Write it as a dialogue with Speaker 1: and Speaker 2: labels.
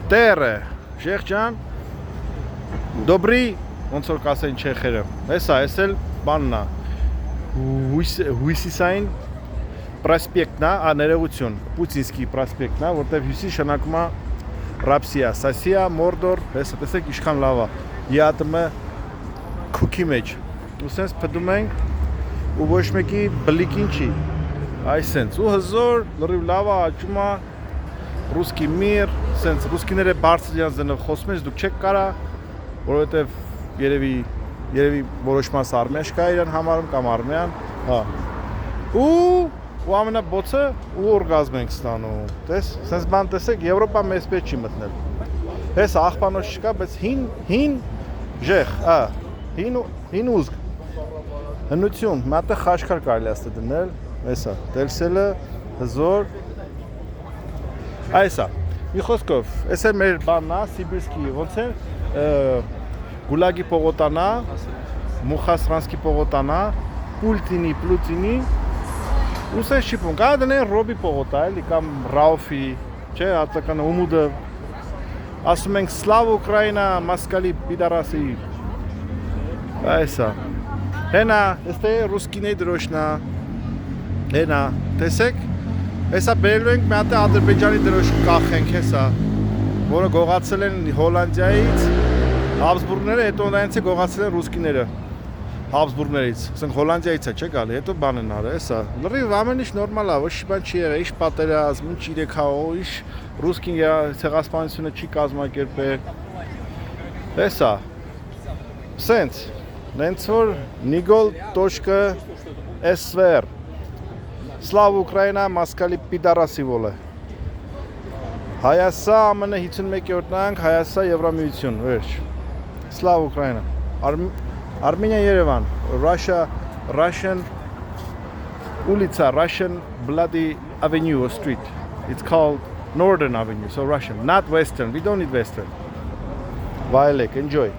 Speaker 1: Տերը, Շեխ ջան, Դոբրի, ոնց որ կասեն չեխերը։ Էսա, էս էլ բանն է։ Հույսիսային պրոսպեկտն է, ներողություն, Պուտինսկի պրոսպեկտն է, որտեղ հյուսիս շնակում է Ռապսիա, Սասիա, Մորդոր, հեսա տեսեք ինչքան լավ է։ Յատմը քուքի մեջ։ Ու սենց փդում ենք ու ոչ մեկի բլիկին չի։ Այսենց ու հզոր լրիվ լավ է աճում է ռուսկի միր, սենց ռուսկիները բարձր իրենց դնով խոսում են, դուք չեք կարա, որովհետև երևի որոշ մաս արմեան չկա իրան համարում կամ արմեան, հա։ Ու ամենաբոցը ու օրգազմ ենք ստանում, տես, սենց բան տեսեք, Եվրոպա մեզ պետք չի մտնել։ Հես աղբանոց չկա, բայց հին ժեղ, հին ուզգ, հնություն, մատը խաշքար կարելի աստ դնել, էսա, տելսելը, հզոր, այսա, մի խոսքով, ես է մեր բաննա, Սիբիրսկի, ոնց է, Գուլագի պողոտանա, Մուխասրանսկի պողոտանա, Պուլտինի, ու սենց շիպուն, կա դնեն Ռոբի պողոտա, էլի, կամ Ռաուֆի, չէ, հատական ումուդը, ասում ենք Սլավ Ուկրայինա, Մասկալի պիդարասի, այսա, հենա, եստե ռուսկինեի դրոշնա, հենա, տեսեք, հեսա բերելու ենք մի հատ Ադրբեջանի դրոշ կախենք, հեսա, որը գողացել են Հոլանդիայից, Հաբսբուրգները, հետո նրանց է գողացել են ռուսկիները, Հաբսբուրգներից, ասենք Հոլանդիայից է չէ գալի, հետո բան են արել, հեսա, լրիվ ամեն ինչ նորմալ է, ոչ բան չի եղել, ինչ պատերազմ, ինչ իրեքաղո, ինչ ռուսկին ցեղասպանությունը չի կազմակերպել, հեսա, սենց, նենց որ Nigol.SVR Սլավ Ուկրայինա Մասկալի պիդարասի վոլը Հայասա ԱՄՆ 51-րդ նանք, Հայասա Եվրամիություն, վերջ Սլավ Ուկրայինա Armenia Yerevan Russian Ulitsa Russian bloody avenue or street it's called Northern Avenue so Russian not Western we don't need Western Violek enjoy